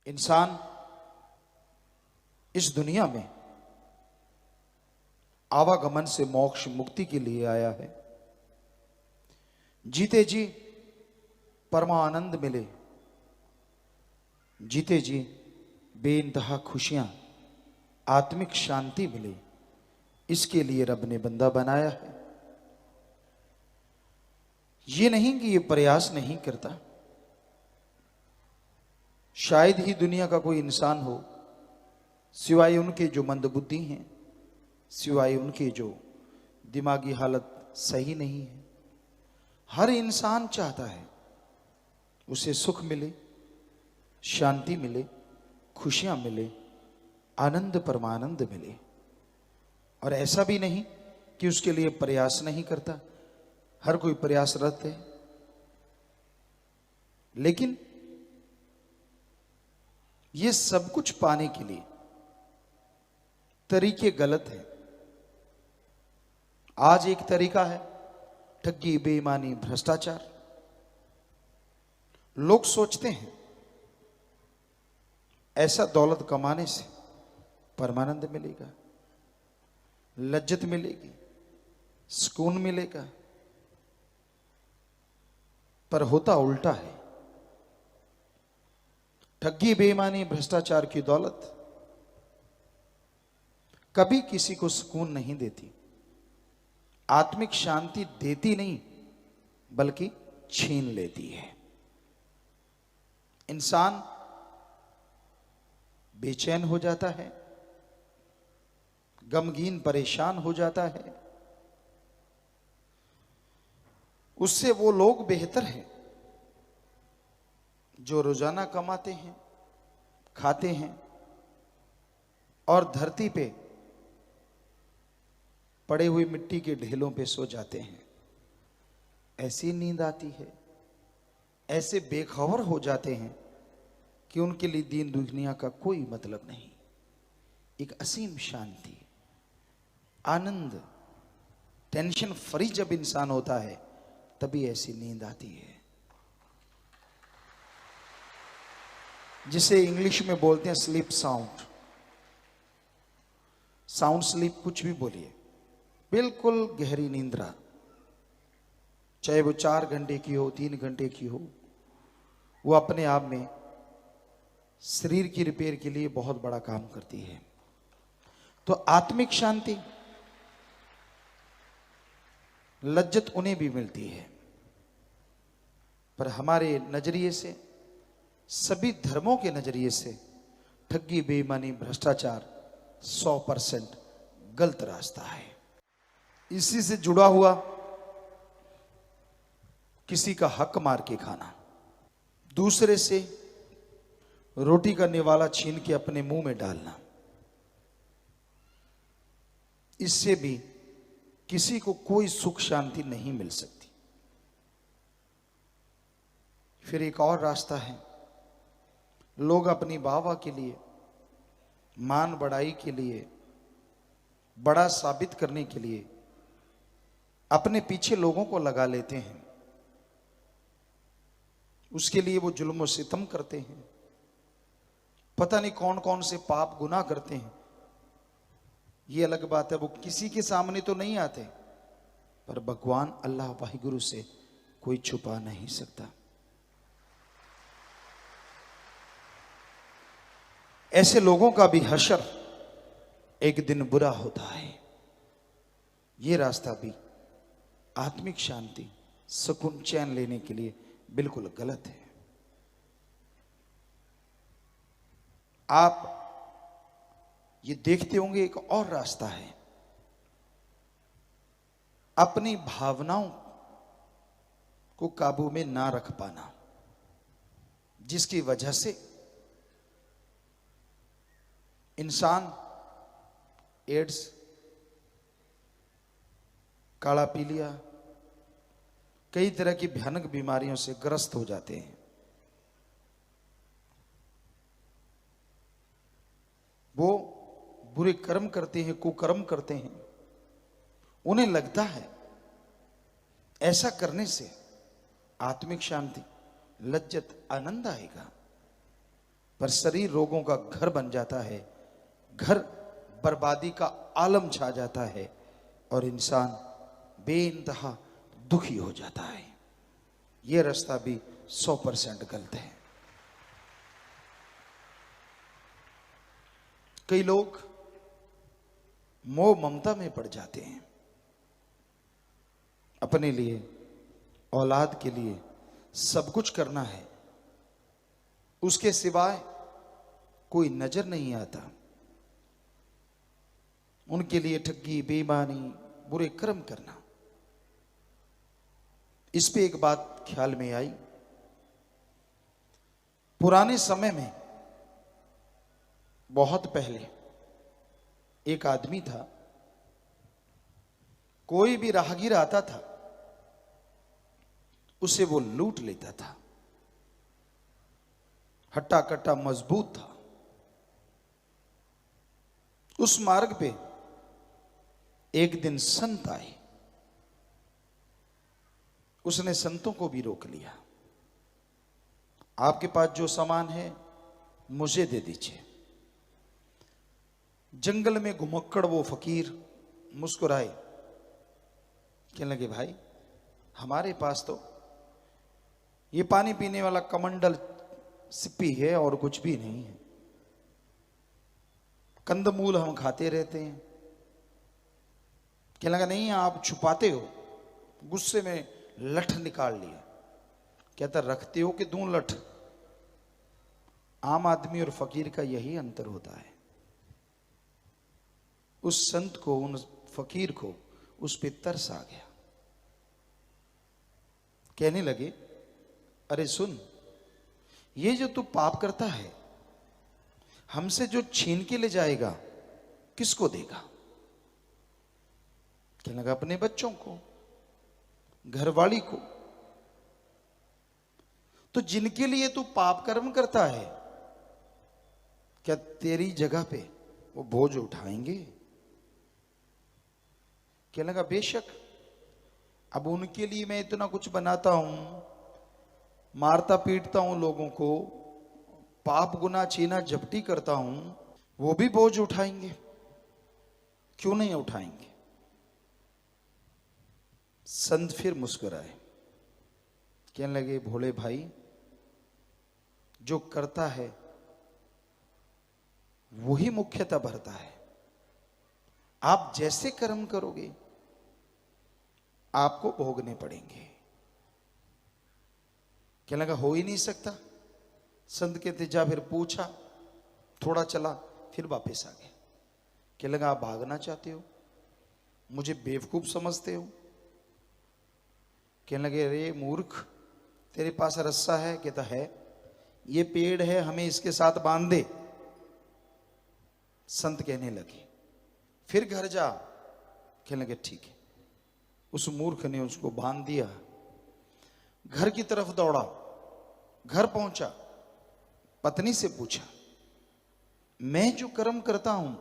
इंसान इस दुनिया में आवागमन से मोक्ष मुक्ति के लिए आया है। जीते जी परमानंद मिले, जीते जी बेइंतहा खुशियां, आत्मिक शांति मिले, इसके लिए रब ने बंदा बनाया है। ये नहीं कि ये प्रयास नहीं करता। शायद ही दुनिया का कोई इंसान हो सिवाय उनके जो मंदबुद्धि हैं, सिवाय उनके जो दिमागी हालत सही नहीं है। हर इंसान चाहता है उसे सुख मिले, शांति मिले, खुशियां मिले, आनंद परमानंद मिले। और ऐसा भी नहीं कि उसके लिए प्रयास नहीं करता, हर कोई प्रयासरत है। लेकिन ये सब कुछ पाने के लिए तरीके गलत हैं। आज एक तरीका है ठगी, बेईमानी, भ्रष्टाचार। लोग सोचते हैं ऐसा दौलत कमाने से परमानंद मिलेगा, लज्जत मिलेगी, सुकून मिलेगा, पर होता उल्टा है। ठगी, बेईमानी, भ्रष्टाचार की दौलत कभी किसी को सुकून नहीं देती, आत्मिक शांति देती नहीं बल्कि छीन लेती है। इंसान बेचैन हो जाता है, गमगीन परेशान हो जाता है। उससे वो लोग बेहतर हैं जो रोजाना कमाते हैं, खाते हैं और धरती पे पड़े हुए मिट्टी के ढेलों पे सो जाते हैं। ऐसी नींद आती है, ऐसे बेखबर हो जाते हैं कि उनके लिए दीन दुनिया का कोई मतलब नहीं। एक असीम शांति, आनंद, टेंशन फ्री जब इंसान होता है तभी ऐसी नींद आती है, जिसे इंग्लिश में बोलते हैं स्लीप साउंड। साउंड स्लीप कुछ भी बोलिए, बिल्कुल गहरी निंद्रा, चाहे वो 4 घंटे की हो, 3 घंटे की हो, वो अपने आप में शरीर की रिपेयर के लिए बहुत बड़ा काम करती है। तो आत्मिक शांति, लज्जत उन्हें भी मिलती है, पर हमारे नजरिए से, सभी धर्मों के नजरिए से ठगी, बेईमानी, भ्रष्टाचार 100% गलत रास्ता है। इसी से जुड़ा हुआ किसी का हक मार के खाना, दूसरे से रोटी का निवाला छीन के अपने मुंह में डालना, इससे भी किसी को कोई सुख शांति नहीं मिल सकती। फिर एक और रास्ता है, लोग अपनी वाहवाह के लिए, मान बढ़ाई के लिए, बड़ा साबित करने के लिए अपने पीछे लोगों को लगा लेते हैं। उसके लिए वो जुल्म और सितम करते हैं, पता नहीं कौन कौन से पाप गुनाह करते हैं। ये अलग बात है, वो किसी के सामने तो नहीं आते, पर भगवान अल्लाह वाहिगुरु से कोई छुपा नहीं सकता। ऐसे लोगों का भी हशर एक दिन बुरा होता है। ये रास्ता भी आत्मिक शांति, सुकून, चैन लेने के लिए बिल्कुल गलत है। आप ये देखते होंगे एक और रास्ता है, अपनी भावनाओं को काबू में ना रख पाना, जिसकी वजह से इंसान एड्स, काला पीलिया, कई तरह की भयानक बीमारियों से ग्रस्त हो जाते हैं। वो बुरे कर्म करते हैं, कुकर्म करते हैं। उन्हें लगता है ऐसा करने से आत्मिक शांति, लज्जत, आनंद आएगा। पर शरीर रोगों का घर बन जाता है, घर बर्बादी का आलम छा जाता है और इंसान बेइंतहा दुखी हो जाता है। यह रास्ता भी 100% गलत है। कई लोग मोह ममता में पड़ जाते हैं, अपने लिए, औलाद के लिए सब कुछ करना है, उसके सिवाय कोई नजर नहीं आता। उनके लिए ठगी, बेईमानी, बुरे कर्म करना। इस पे एक बात ख्याल में आई। पुराने समय में, बहुत पहले, एक आदमी था, कोई भी राहगीर आता था उसे वो लूट लेता था। हट्टा कट्टा मजबूत था। उस मार्ग पे एक दिन संत आए, उसने संतों को भी रोक लिया। आपके पास जो सामान है मुझे दे दीजिए। जंगल में घुमक्कड़ वो फकीर मुस्कुराए, कहने लगे, भाई हमारे पास तो ये पानी पीने वाला कमंडल सिप्पी है और कुछ भी नहीं है। कंदमूल हम खाते रहते हैं। कहने लगा, नहीं आप छुपाते हो। गुस्से में लठ निकाल लिया। कहता, रखते हो कि दूं लठ? आम आदमी और फकीर का यही अंतर होता है। उस संत को, उन फकीर को उस पे तरस आ गया। कहने लगे, अरे सुन, ये जो तू पाप करता है, हमसे जो छीन के ले जाएगा किसको देगा? कहने लगा, अपने बच्चों को, घरवाली को। तो जिनके लिए तू पाप कर्म करता है, क्या तेरी जगह पे वो बोझ उठाएंगे? कहने लगा, बेशक। अब उनके लिए मैं इतना कुछ बनाता हूं, मारता पीटता हूं लोगों को, पाप गुनाह छीना झपटी करता हूं, वो भी बोझ उठाएंगे, क्यों नहीं उठाएंगे? संत फिर मुस्कुराए। कहने लगे, भोले भाई, जो करता है वही मुख्यता भरता है। आप जैसे कर्म करोगे आपको भोगने पड़ेंगे। कहने लगा, हो ही नहीं सकता। संत कहते, जा फिर पूछा, थोड़ा चला, फिर वापस आ गया। कहने लगा, आप भागना चाहते हो, मुझे बेवकूफ समझते हो? कहने लगे, अरे मूर्ख, तेरे पास रस्सा है? कहता है, ये पेड़ है, हमें इसके साथ बांध दे। संत कहने लगे, फिर घर जा। कहने लगे, ठीक है। उस मूर्ख ने उसको बांध दिया, घर की तरफ दौड़ा। घर पहुंचा, पत्नी से पूछा, मैं जो कर्म करता हूं,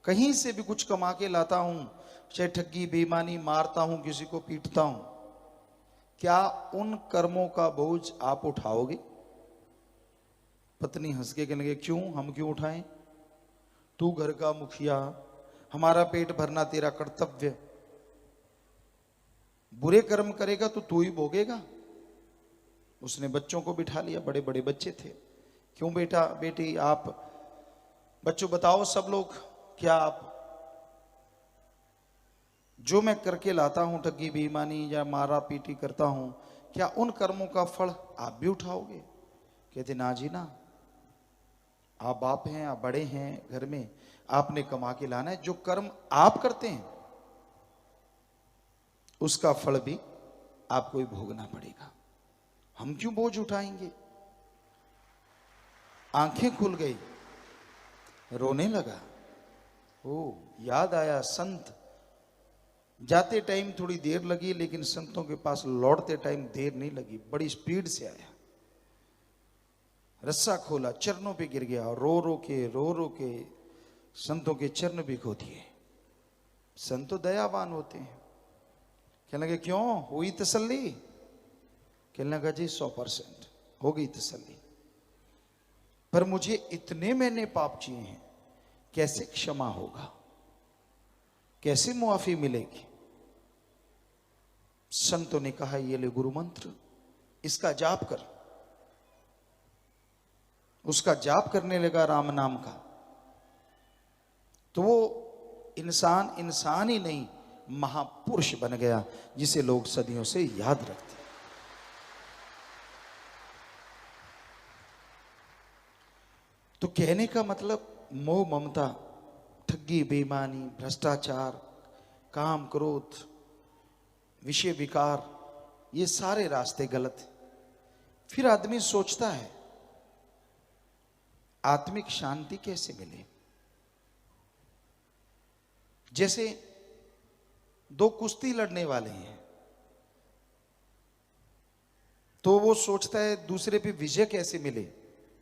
कहीं से भी कुछ कमा के लाता हूं, चाहे ठगी, बेईमानी, मारता हूं, किसी को पीटता हूं, क्या उन कर्मों का बोझ आप उठाओगे? पत्नी हंस के कहने लगे, क्यों, हम क्यों उठाएं? तू घर का मुखिया, हमारा पेट भरना तेरा कर्तव्य। बुरे कर्म करेगा तो तू ही भोगेगा। उसने बच्चों को बिठा लिया, बड़े बड़े बच्चे थे। क्यों बेटा, बेटी, आप बच्चों बताओ सब लोग, क्या आप जो मैं करके लाता हूं, ठगी बेईमानी या मारा पीटी करता हूं, क्या उन कर्मों का फल आप भी उठाओगे? कहते, ना जी ना, आप बाप हैं, आप बड़े हैं घर में, आपने कमा के लाना है। जो कर्म आप करते हैं उसका फल भी आपको ही भोगना पड़ेगा। हम क्यों बोझ उठाएंगे? आंखें खुल गई, रोने लगा। ओ, याद आया संत। जाते टाइम थोड़ी देर लगी, लेकिन संतों के पास लौटते टाइम देर नहीं लगी, बड़ी स्पीड से आया। रस्सा खोला, चरणों पे गिर गया, रो रो के संतों के चरण भी खो दिए। संत तो दयावान होते हैं। कहने लगे, क्यों, हुई तसल्ली? कहने लगा, जी 100% हो गई तसल्ली। पर मुझे इतने मैंने पाप किए हैं, कैसे क्षमा होगा, कैसे मुआफी मिलेगी? संतों ने कहा ये ले गुरु मंत्र, इसका जाप कर। उसका जाप करने लगा राम नाम का, तो वो इंसान ही नहीं, महापुरुष बन गया, जिसे लोग सदियों से याद रखते। तो कहने का मतलब मोह ममता, ठगी बेईमानी, भ्रष्टाचार, काम क्रोध, विषय विकार, ये सारे रास्ते गलत हैं। फिर आदमी सोचता है आत्मिक शांति कैसे मिले? जैसे दो कुश्ती लड़ने वाले हैं, तो वो सोचता है दूसरे पे विजय कैसे मिले।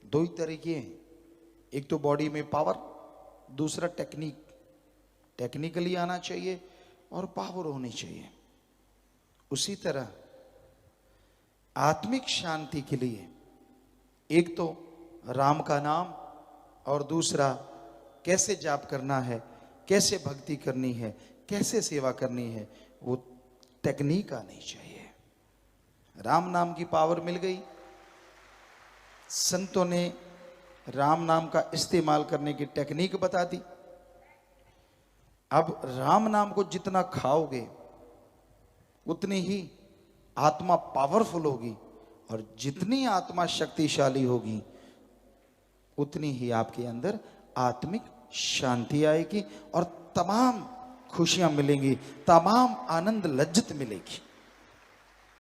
दो ही तरीके हैं, एक तो बॉडी में पावर, दूसरा टेक्निक। टेक्निकली आना चाहिए और पावर होनी चाहिए। उसी तरह आत्मिक शांति के लिए एक तो राम का नाम, और दूसरा कैसे जाप करना है, कैसे भक्ति करनी है, कैसे सेवा करनी है, वो टेक्निक आनी चाहिए। राम नाम की पावर मिल गई। संतों ने राम नाम का इस्तेमाल करने की टेक्निक बता दी। अब राम नाम को जितना खाओगे उतनी ही आत्मा पावरफुल होगी, और जितनी आत्मा शक्तिशाली होगी उतनी ही आपके अंदर आत्मिक शांति आएगी और तमाम खुशियां मिलेंगी, तमाम आनंद लज्जत मिलेगी।